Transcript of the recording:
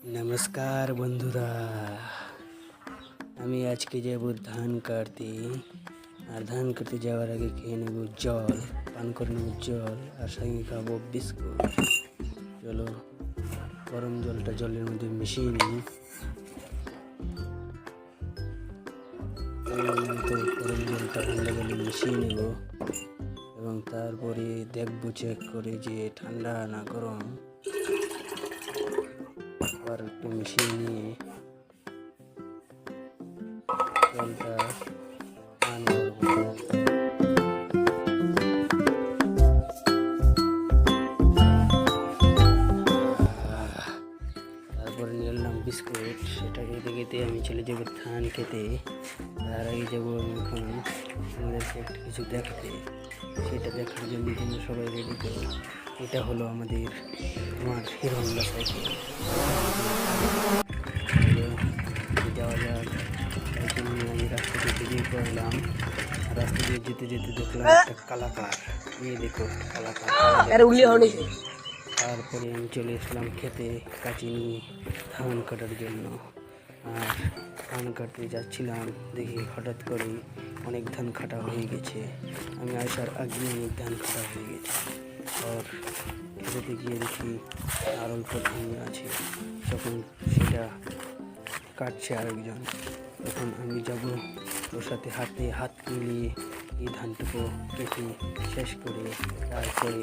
नमस्कार बंधुरा আমি আজকে যাব ধান কাটতে আর ধান কাটতে যাওয়ার আগে খেয়ে নেব জল পান করে নেব জল আর সঙ্গে খাবো বিস্কুট। চলো গরম জলটা জলের মধ্যে মিশিয়ে নিই। গরম জলটা ঠান্ডা জলে মিশিয়ে নেব এবং তারপরে দেখবো চেক করে যে ঠান্ডা না গরম। আবার একটু মিশিয়ে নিয়ে জলটা পান করবো। তারপরে নিলাম বিস্কুট, সেটা খেতে খেতে আমি চলে যাবো ধান খেতে। তার আগে যাবো আমি এখন আমাদেরকে একটা কিছু দেখাতে, সেটা দেখার জন্য তোমরা সবাই রেডি করো। এটা হলো আমার হিরো হন্ডা সাইকেল। যাওয়া যাক, সাইকেল নিয়ে আমি রাস্তা দিয়ে বেরিয়ে পড়লাম। রাস্তা দিয়ে যেতে যেতে দেখলাম একটা কালাকার, নিয়ে দেখো কালাকার। তারপরে আমি চলে এসলাম খেতে কাঁচি নিয়ে ধান কাটার জন্য। আর ধান কাটতে যাচ্ছিলাম, দেখি হঠাৎ করে অনেক ধান কাটা হয়ে গেছে। আমি আসার আগে অনেক ধান কাটা হয়ে গেছে। আর খেতে গিয়ে দেখি আর অল্প ধান আছে, যখন সেটা কাটছে আরেকজন, তখন আমি যাব ওর সাথে হাতে হাত মিলিয়ে এই ধানটুকু কেটে শেষ করে তারপরে